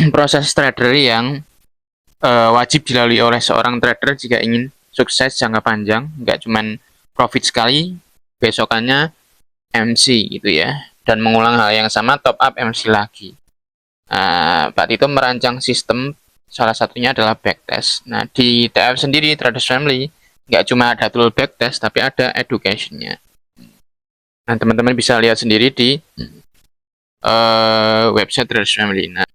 proses trader yang wajib dilalui oleh seorang trader jika ingin sukses jangka panjang, nggak cuman profit sekali, besokannya MC gitu ya, dan mengulang hal yang sama top up MC lagi. Pak Tito merancang sistem, salah satunya adalah backtest. Nah, di TF sendiri, Traders Family, nggak cuma ada tool backtest, tapi ada education-nya. Nah, teman-teman bisa lihat sendiri di website Traders Family. Nah,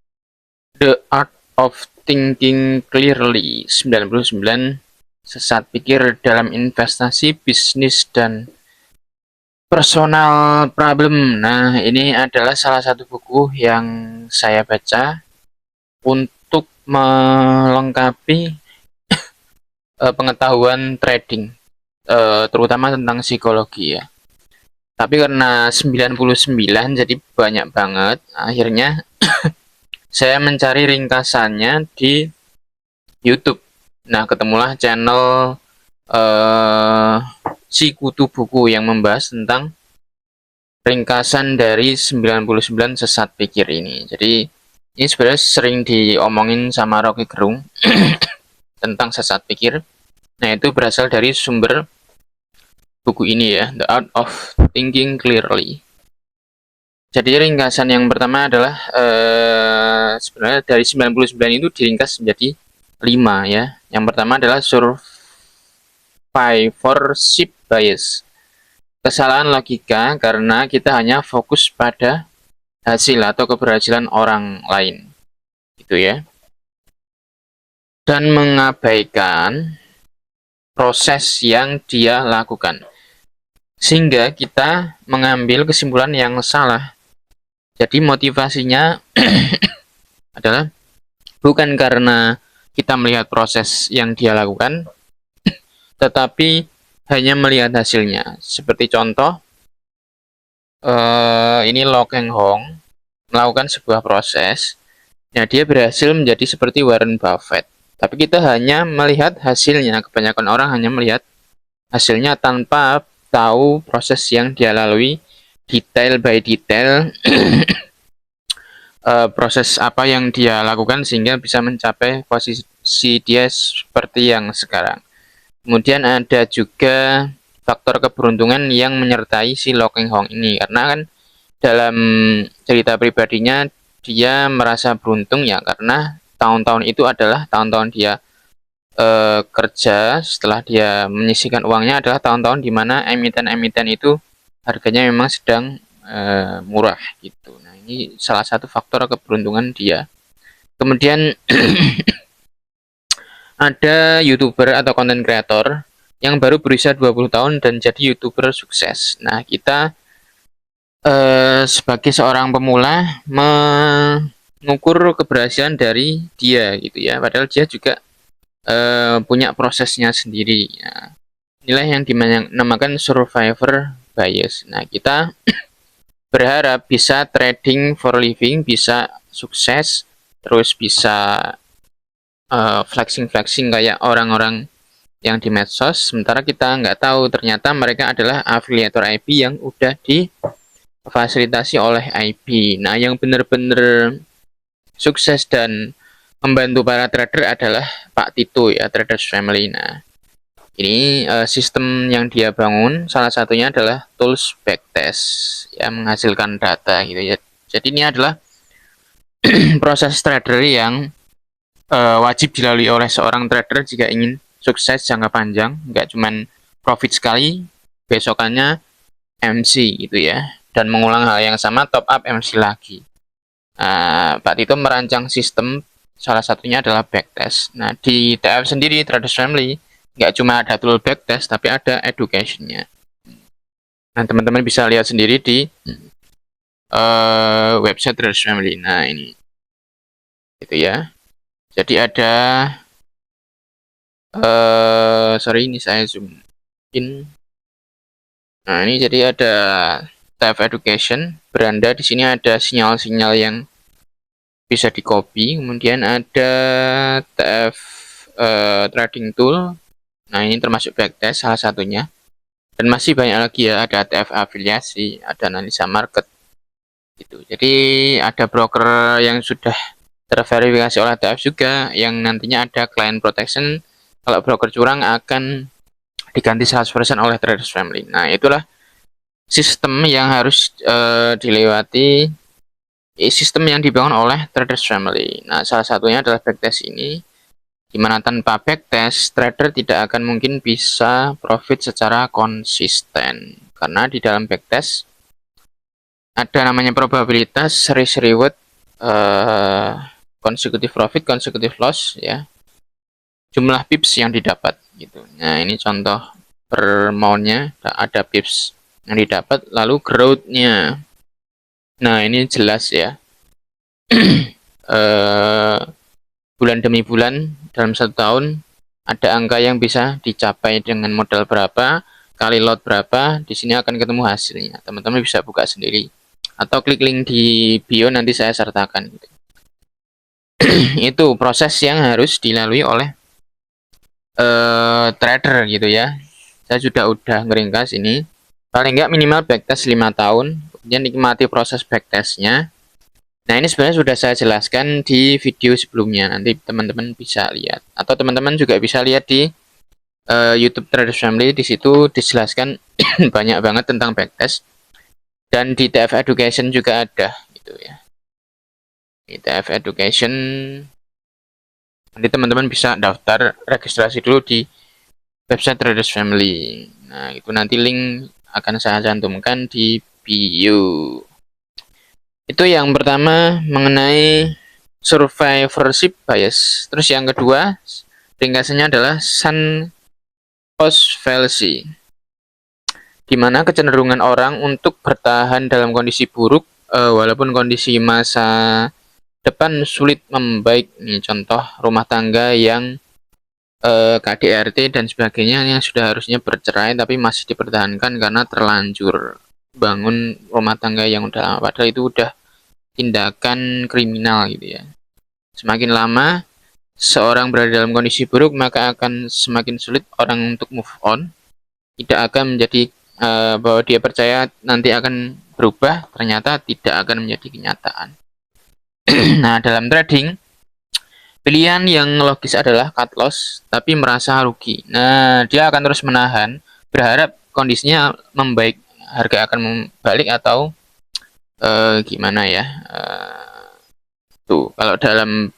The Art of Thinking Clearly 99 sesat pikir dalam investasi, bisnis, dan personal problem. Nah, ini adalah salah satu buku yang saya baca untuk melengkapi pengetahuan trading, terutama tentang psikologi ya. Tapi karena 99 jadi banyak banget, akhirnya saya mencari ringkasannya di YouTube. Nah, ketemulah channel Si Kutu Buku yang membahas tentang ringkasan dari 99 sesat pikir ini. Jadi ini sebenarnya sering diomongin sama Rocky Gerung tentang sesat pikir. Nah, itu berasal dari sumber buku ini ya, The Art of Thinking Clearly. Jadi ringkasan yang pertama adalah sebenarnya dari 99 itu diringkas menjadi 5 ya. Yang pertama adalah survivorship bias. Kesalahan logika karena kita hanya fokus pada hasil atau keberhasilan orang lain. Gitu ya. Dan mengabaikan proses yang dia lakukan. Sehingga kita mengambil kesimpulan yang salah. Jadi motivasinya adalah bukan karena kita melihat proses yang dia lakukan, tetapi hanya melihat hasilnya. Seperti contoh, ini Lo Keng Hong melakukan sebuah proses, nah dia berhasil menjadi seperti Warren Buffett. Tapi kita hanya melihat hasilnya. Kebanyakan orang hanya melihat hasilnya tanpa tahu proses yang dia lalui detail by detail. Proses apa yang dia lakukan sehingga bisa mencapai posisi dia seperti yang sekarang. Kemudian ada juga faktor keberuntungan yang menyertai si Lo Keng Hong ini, karena kan dalam cerita pribadinya dia merasa beruntung ya, karena tahun-tahun itu adalah tahun-tahun dia kerja. Setelah dia menyisihkan uangnya adalah tahun-tahun di mana emiten-emiten itu harganya memang sedang murah gitu. Nah, ini salah satu faktor keberuntungan dia. Kemudian ada YouTuber atau content creator yang baru berusia 20 tahun dan jadi YouTuber sukses. Nah, kita sebagai seorang pemula mengukur keberhasilan dari dia gitu ya. Padahal dia juga punya prosesnya sendiri. Nah, inilah yang dinamakan survivor bias. Nah, kita berharap bisa trading for living, bisa sukses, terus bisa flexing kayak orang-orang yang di medsos, sementara kita nggak tahu ternyata mereka adalah afiliator IP yang udah difasilitasi oleh IP. Nah, yang benar-benar sukses dan membantu para trader adalah Pak Tito ya, Traders Family. Nah, ini sistem yang dia bangun salah satunya adalah tools backtest yang menghasilkan data gitu ya. Jadi ini adalah proses trader yang wajib dilalui oleh seorang trader jika ingin sukses jangka panjang, nggak cuman profit sekali, besokannya MC gitu ya, dan mengulang hal yang sama top up MC lagi. Pak Tito merancang sistem, salah satunya adalah backtest. Nah, di TF sendiri, Traders Family, nggak cuma ada tool backtest, tapi ada education-nya. Nah, teman-teman bisa lihat sendiri di website Traders Family. Nah, ini gitu ya. Jadi ada sorry, ini saya zoom in. Nah, ini jadi ada tab education, beranda. Di sini ada sinyal-sinyal yang bisa di copy. Kemudian ada tab trading tool. Nah, ini termasuk backtest salah satunya. Dan masih banyak lagi ya, ada TF afiliasi, ada analisa market gitu. Jadi ada broker yang sudah terverifikasi oleh TF juga, yang nantinya ada client protection. Kalau broker curang akan diganti 100% oleh Traders Family. Nah, itulah sistem yang harus dilewati, sistem yang dibangun oleh Traders Family. Nah, salah satunya adalah backtest ini, di mana tanpa backtest, trader tidak akan mungkin bisa profit secara konsisten. Karena di dalam backtest ada namanya probabilitas, risk reward, consecutive profit, consecutive loss, ya, jumlah pips yang didapat gitu. Nah, ini contoh per mount-nya, ada pips yang didapat, lalu growth-nya. Nah, ini jelas ya. Bulan demi bulan dalam 1 tahun ada angka yang bisa dicapai dengan modal berapa, kali lot berapa, di sini akan ketemu hasilnya. Teman-teman bisa buka sendiri atau klik link di bio, nanti saya sertakan gitu. Itu proses yang harus dilalui oleh trader gitu ya. Saya udah ngeringkas ini. Paling nggak minimal backtest 5 tahun, kemudian nikmati proses backtestnya. Nah, ini sebenarnya sudah saya jelaskan di video sebelumnya, nanti teman-teman bisa lihat. Atau teman-teman juga bisa lihat di YouTube Traders Family, di situ dijelaskan banyak banget tentang backtest. Dan di TF Education juga ada gitu ya. Di TF Education nanti teman-teman bisa daftar registrasi dulu di website Traders Family. Nah, itu nanti link akan saya cantumkan di bio. Itu yang pertama mengenai survivorship bias. Terus yang kedua, ringkasannya adalah sunk cost fallacy, di mana kecenderungan orang untuk bertahan dalam kondisi buruk walaupun kondisi masa depan sulit membaik. Ini contoh rumah tangga yang KDRT dan sebagainya, yang sudah harusnya bercerai tapi masih dipertahankan karena terlanjur bangun rumah tangga yang udah lama, padahal itu udah tindakan kriminal gitu ya. Semakin lama seorang berada dalam kondisi buruk, maka akan semakin sulit orang untuk move on. Tidak akan menjadi bahwa dia percaya nanti akan berubah, ternyata tidak akan menjadi kenyataan. Nah, dalam trading, pilihan yang logis adalah cut loss, tapi merasa rugi. Nah, dia akan terus menahan, berharap kondisinya membaik, harga akan membalik atau gimana ya. Tuh, kalau dalam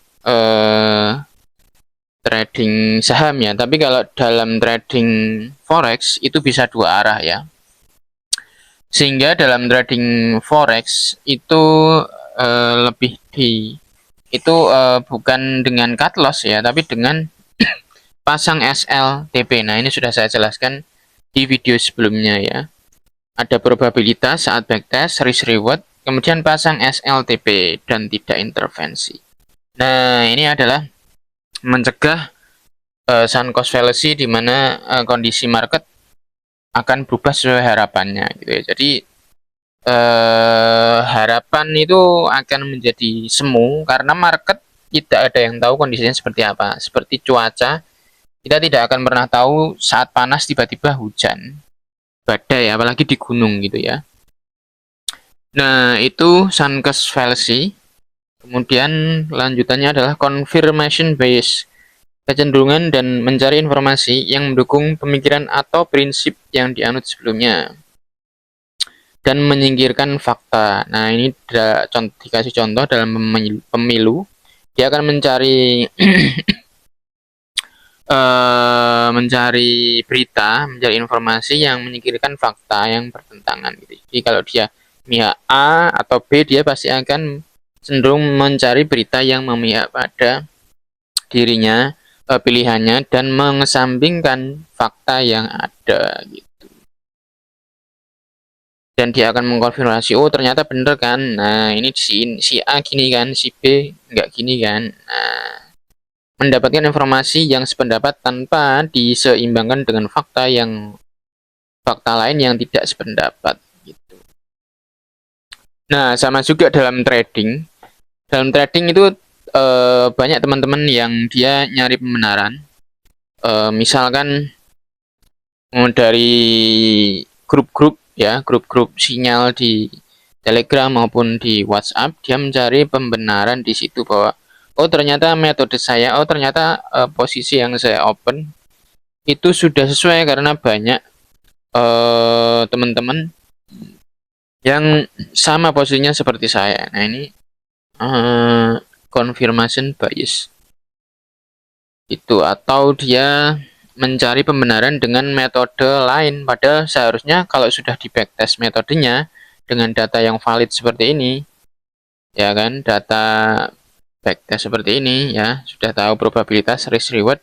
trading saham ya, tapi kalau dalam trading forex itu bisa dua arah ya. Sehingga dalam trading forex itu lebih bukan dengan cut loss ya, tapi dengan pasang SLTP. Nah, ini sudah saya jelaskan di video sebelumnya ya. Ada probabilitas saat backtest, risk reward, kemudian pasang SLTP dan tidak intervensi. Nah, ini adalah mencegah sunk cost fallacy, di mana kondisi market akan berubah sesuai harapannya gitu ya. Jadi harapan itu akan menjadi semu karena market tidak ada yang tahu kondisinya seperti apa. Seperti cuaca, kita tidak akan pernah tahu saat panas tiba-tiba hujan, badai, apalagi di gunung gitu ya. Nah, itu sunk cost fallacy. Kemudian lanjutannya adalah confirmation bias, kecenderungan dan mencari informasi yang mendukung pemikiran atau prinsip yang dianut sebelumnya dan menyingkirkan fakta. Nah, ini dikasih contoh dalam pemilu. Dia akan mencari mencari berita, mencari informasi yang menyingkirkan fakta yang bertentangan gitu. Jadi kalau dia pihak A atau B, dia pasti akan cenderung mencari berita yang memihak pada dirinya, pilihannya, dan mengesampingkan fakta yang ada gitu. Dan dia akan mengkonfirmasi, oh ternyata bener kan, nah ini si A gini kan, si B nggak gini kan. Nah, mendapatkan informasi yang sependapat tanpa diseimbangkan dengan fakta lain yang tidak sependapat gitu. Nah, sama juga dalam trading. Dalam trading itu banyak teman-teman yang dia nyari pembenaran. Misalkan dari grup-grup ya, grup-grup sinyal di Telegram maupun di WhatsApp, dia mencari pembenaran di situ bahwa oh ternyata metode saya, oh ternyata posisi yang saya open itu sudah sesuai karena banyak teman-teman yang sama posisinya seperti saya. Nah ini confirmation bias itu, atau dia mencari pembenaran dengan metode lain, padahal seharusnya kalau sudah di backtest metodenya dengan data yang valid seperti ini, ya kan, data backtest seperti ini ya, sudah tahu probabilitas risk reward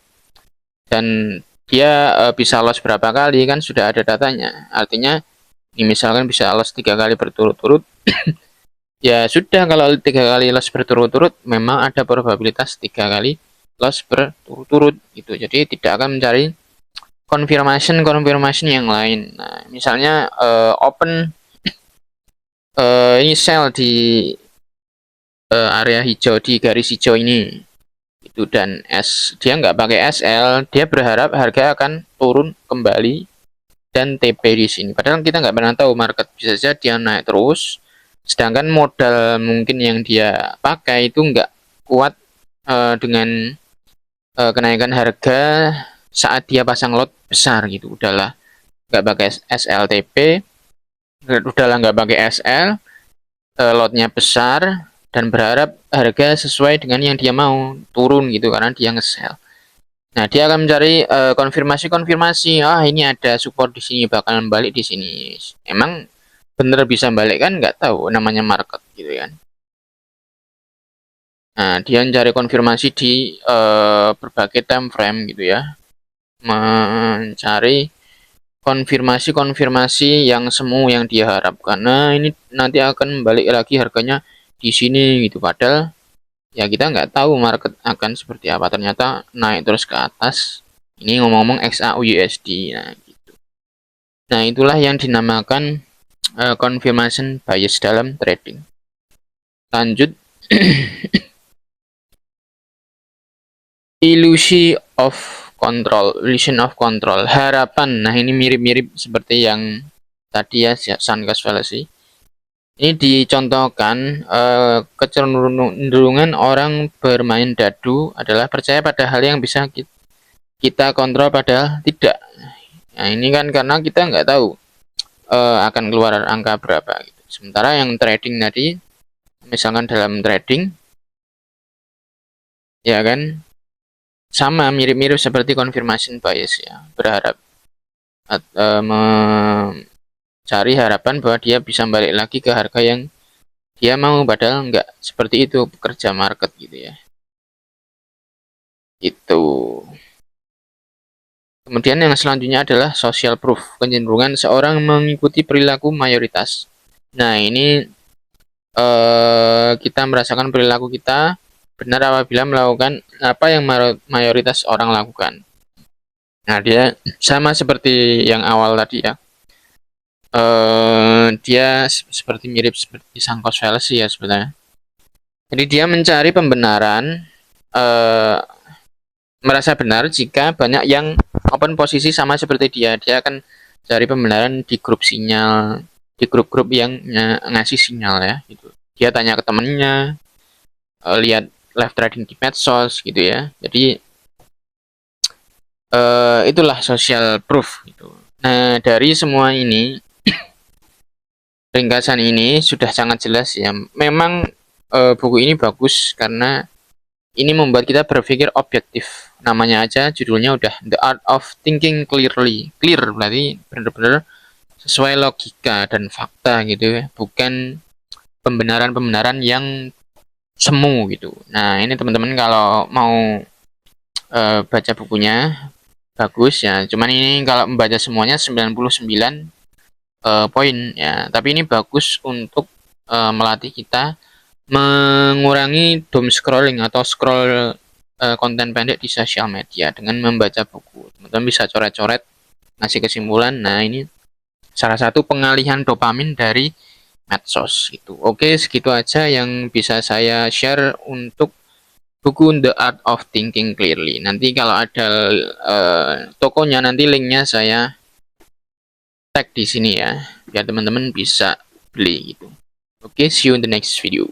dan dia bisa loss berapa kali kan sudah ada datanya. Artinya ini misalkan bisa loss 3 kali berturut-turut ya sudah, kalau 3 kali loss berturut-turut memang ada probabilitas 3 kali loss berturut-turut gitu. Jadi tidak akan mencari confirmation yang lain. Nah, misalnya open ini sell di area hijau, di garis hijau ini itu, dan dia nggak pakai SL, dia berharap harga akan turun kembali dan TP di sini. Padahal kita nggak pernah tahu, market bisa saja dia naik terus, sedangkan modal mungkin yang dia pakai itu nggak kuat dengan kenaikan harga saat dia pasang lot besar gitu. Udahlah nggak pakai SLTP, udahlah nggak pakai SL, lotnya besar dan berharap harga sesuai dengan yang dia mau turun gitu karena dia nge-sell. Nah, dia akan mencari konfirmasi. Ah, ini ada support di sini, bakalan balik di sini. Emang bener bisa balik kan? Nggak tahu, namanya market gitu kan. Nah, dia mencari konfirmasi di berbagai time frame gitu ya. Mencari konfirmasi yang semu yang dia harapkan. Nah, ini nanti akan balik lagi harganya di sini gitu. Padahal ya kita nggak tahu market akan seperti apa. Ternyata naik terus ke atas. Ini ngomong-ngomong XAUUSD. Nah, gitu. Nah, itulah yang dinamakan confirmation bias dalam trading. Lanjut. illusion of control, harapan. Nah, ini mirip-mirip seperti yang tadi ya, sunk cost fallacy. Ini dicontohkan kecenderungan orang bermain dadu adalah percaya pada hal yang bisa kita kontrol padahal tidak. Nah, ini kan karena kita nggak tahu akan keluar angka berapa gitu. Sementara yang trading tadi, misalkan dalam trading ya kan, sama mirip-mirip seperti confirmation bias ya, berharap mencari harapan bahwa dia bisa balik lagi ke harga yang dia mau, padahal nggak seperti itu pekerja market gitu ya. Itu. Kemudian yang selanjutnya adalah social proof, kecenderungan seorang mengikuti perilaku mayoritas. Nah, ini kita merasakan perilaku kita benar apabila melakukan apa yang mayoritas orang lakukan. Nah, dia sama seperti yang awal tadi ya. Dia mirip seperti sunk cost fallacy ya sebenarnya. Jadi dia mencari pembenaran, merasa benar jika banyak yang open posisi sama seperti dia. Dia akan cari pembenaran di grup sinyal, di grup-grup yang ngasih sinyal ya. Gitu. Dia tanya ke temennya, lihat live trading di medsos gitu ya. Jadi itulah social proof gitu. Nah, dari semua ini, ringkasan ini sudah sangat jelas ya. Memang buku ini bagus karena ini membuat kita berpikir objektif. Namanya aja, judulnya udah The Art of Thinking Clearly. Clear berarti benar-benar sesuai logika dan fakta gitu ya. Bukan pembenaran-pembenaran yang semu gitu. Nah, ini teman-teman kalau mau baca bukunya bagus ya. Cuman ini kalau membaca semuanya 99 poin ya. Tapi ini bagus untuk melatih kita mengurangi doom scrolling atau scroll konten pendek di sosial media dengan membaca buku. Teman-teman bisa coret-coret, ngasih kesimpulan. Nah, ini salah satu pengalihan dopamin dari medsos itu. Oke, segitu aja yang bisa saya share untuk buku The Art of Thinking Clearly. Nanti kalau ada tokonya, nanti linknya saya tag di sini ya, biar teman-teman bisa beli gitu. Oke, see you in the next video.